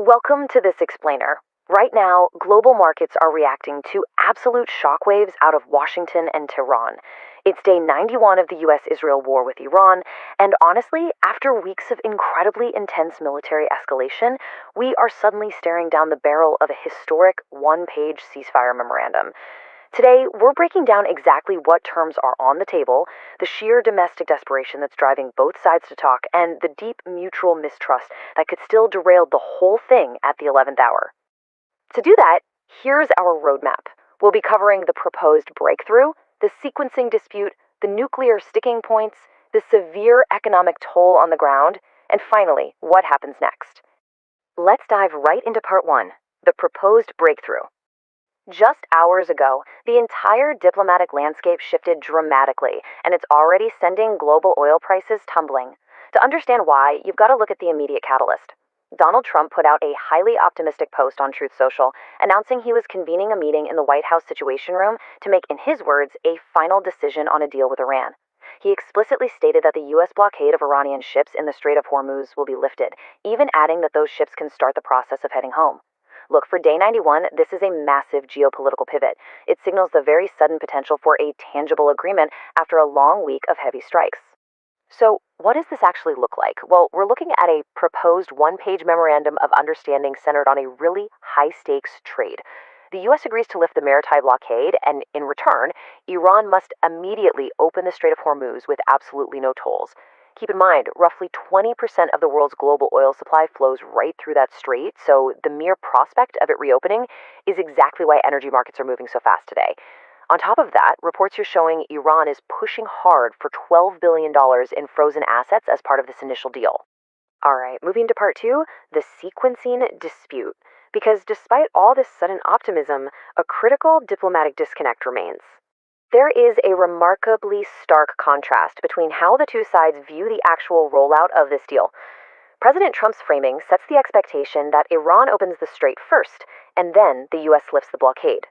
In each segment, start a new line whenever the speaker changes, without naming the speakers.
Welcome to this explainer. Right now, global markets are reacting to absolute shockwaves out of Washington and Tehran. It's day 91 of the US-Israel war with Iran, and honestly, after weeks of incredibly intense military escalation, we are suddenly staring down the barrel of a historic one-page ceasefire memorandum. Today, we're breaking down exactly what terms are on the table, the sheer domestic desperation that's driving both sides to talk, and the deep mutual mistrust that could still derail the whole thing at the 11th hour. To do that, here's our roadmap. We'll be covering the proposed breakthrough, the sequencing dispute, the nuclear sticking points, the severe economic toll on the ground, and finally, what happens next. Let's dive right into part one, the proposed breakthrough. Just hours ago, the entire diplomatic landscape shifted dramatically, and it's already sending global oil prices tumbling. To understand why, you've got to look at the immediate catalyst. Donald Trump put out a highly optimistic post on Truth Social, announcing he was convening a meeting in the White House Situation Room to make, in his words, a final decision on a deal with Iran. He explicitly stated that the U.S. blockade of Iranian ships in the Strait of Hormuz will be lifted, even adding that those ships can start the process of heading home. Look, for day 91, this is a massive geopolitical pivot. It signals the very sudden potential for a tangible agreement after a long week of heavy strikes. So, what does this actually look like? Well, we're looking at a proposed one-page memorandum of understanding centered on a really high-stakes trade. The U.S. agrees to lift the maritime blockade, and in return, Iran must immediately open the Strait of Hormuz with absolutely no tolls. Keep in mind, roughly 20% of the world's global oil supply flows right through that strait, so the mere prospect of it reopening is exactly why energy markets are moving so fast today. On top of that, reports are showing Iran is pushing hard for $12 billion in frozen assets as part of this initial deal. Alright, moving to part two, the sequencing dispute. Because despite all this sudden optimism, a critical diplomatic disconnect remains. There is a remarkably stark contrast between how the two sides view the actual rollout of this deal. President Trump's framing sets the expectation that Iran opens the strait first, and then the U.S. lifts the blockade.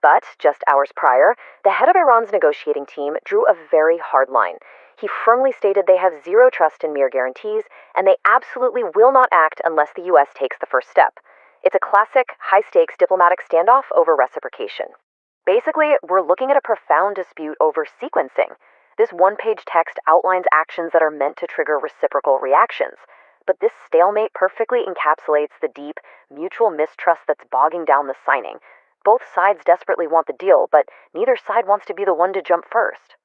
But, just hours prior, the head of Iran's negotiating team drew a very hard line. He firmly stated they have zero trust in mere guarantees, and they absolutely will not act unless the U.S. takes the first step. It's a classic, high-stakes diplomatic standoff over reciprocation. Basically, we're looking at a profound dispute over sequencing. This one-page text outlines actions that are meant to trigger reciprocal reactions. But this stalemate perfectly encapsulates the deep, mutual mistrust that's bogging down the signing. Both sides desperately want the deal, but neither side wants to be the one to jump first.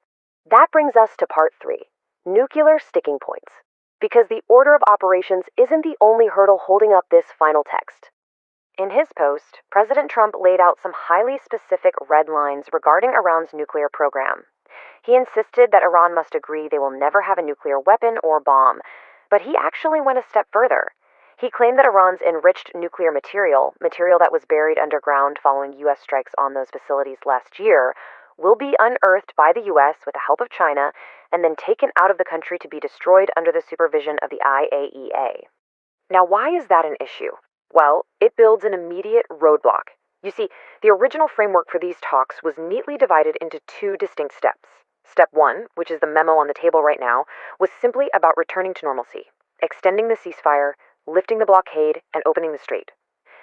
That brings us to part three, nuclear sticking points. Because the order of operations isn't the only hurdle holding up this final text. In his post, President Trump laid out some highly specific red lines regarding Iran's nuclear program. He insisted that Iran must agree they will never have a nuclear weapon or bomb, but he actually went a step further. He claimed that Iran's enriched nuclear material that was buried underground following U.S. strikes on those facilities last year, will be unearthed by the U.S. with the help of China and then taken out of the country to be destroyed under the supervision of the IAEA. Now, why is that an issue? Well, it builds an immediate roadblock. You see, the original framework for these talks was neatly divided into two distinct steps. Step one, which is the memo on the table right now, was simply about returning to normalcy, extending the ceasefire, lifting the blockade, and opening the strait.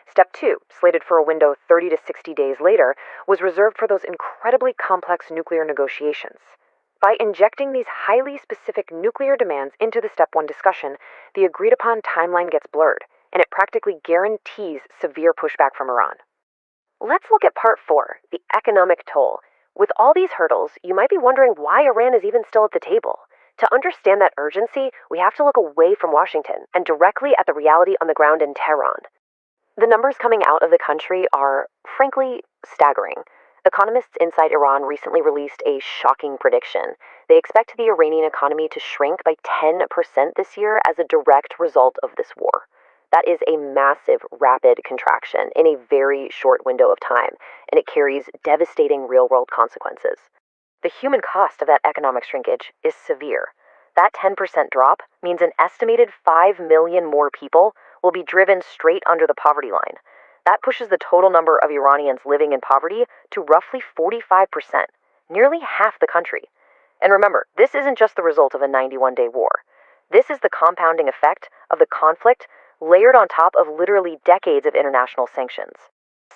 Step two, slated for a window 30 to 60 days later, was reserved for those incredibly complex nuclear negotiations. By injecting these highly specific nuclear demands into the step one discussion, the agreed-upon timeline gets blurred, and it practically guarantees severe pushback from Iran. Let's look at part four, the economic toll. With all these hurdles, you might be wondering why Iran is even still at the table. To understand that urgency, we have to look away from Washington and directly at the reality on the ground in Tehran. The numbers coming out of the country are, frankly, staggering. Economists inside Iran recently released a shocking prediction. They expect the Iranian economy to shrink by 10% this year as a direct result of this war. That is a massive, rapid contraction in a very short window of time, and it carries devastating real-world consequences. The human cost of that economic shrinkage is severe. That 10% drop means an estimated 5 million more people will be driven straight under the poverty line. That pushes the total number of Iranians living in poverty to roughly 45%, nearly half the country. And remember, this isn't just the result of a 91-day war. This is the compounding effect of the conflict layered on top of literally decades of international sanctions.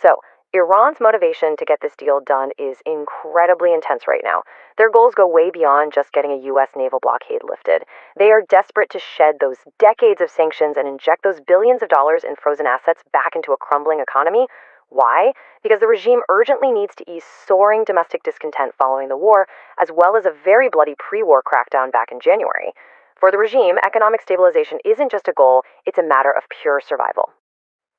So, Iran's motivation to get this deal done is incredibly intense right now. Their goals go way beyond just getting a U.S. naval blockade lifted. They are desperate to shed those decades of sanctions and inject those billions of dollars in frozen assets back into a crumbling economy. Why? Because the regime urgently needs to ease soaring domestic discontent following the war, as well as a very bloody pre-war crackdown back in January. For the regime, economic stabilization isn't just a goal, it's a matter of pure survival.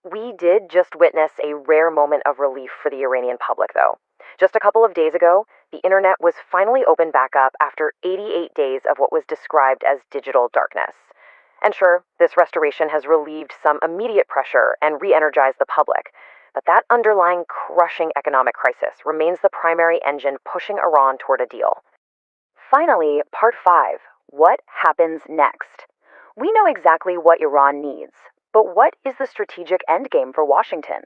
We did just witness a rare moment of relief for the Iranian public, though. Just a couple of days ago, the internet was finally opened back up after 88 days of what was described as digital darkness. And sure, this restoration has relieved some immediate pressure and re-energized the public, but that underlying crushing economic crisis remains the primary engine pushing Iran toward a deal. Finally, Part 5. What happens next? We know exactly what Iran needs. But what is the strategic endgame for Washington?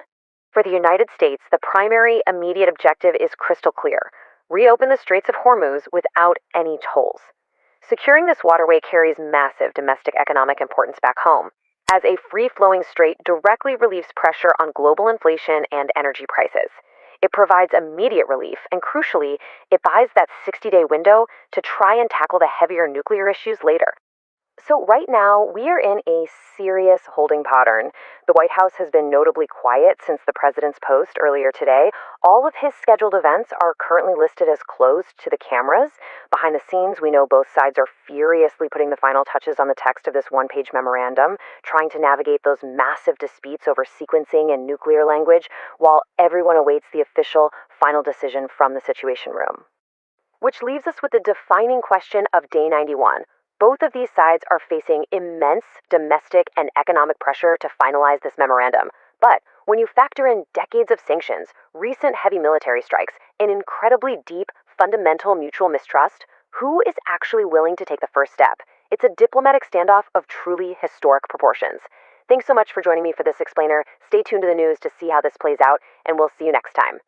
For the United States, the primary immediate objective is crystal clear: reopen the Straits of Hormuz without any tolls. Securing this waterway carries massive domestic economic importance back home, as a free-flowing strait directly relieves pressure on global inflation and energy prices. It provides immediate relief, and crucially, it buys that 60-day window to try and tackle the heavier nuclear issues later. So right now, we are in a serious holding pattern. The White House has been notably quiet since the president's post earlier today. All of his scheduled events are currently listed as closed to the cameras. Behind the scenes, we know both sides are furiously putting the final touches on the text of this one-page memorandum, trying to navigate those massive disputes over sequencing and nuclear language, while everyone awaits the official final decision from the Situation Room. Which leaves us with the defining question of Day 91. Both of these sides are facing immense domestic and economic pressure to finalize this memorandum. But when you factor in decades of sanctions, recent heavy military strikes, and incredibly deep, fundamental mutual mistrust, who is actually willing to take the first step? It's a diplomatic standoff of truly historic proportions. Thanks so much for joining me for this explainer. Stay tuned to the news to see how this plays out, and we'll see you next time.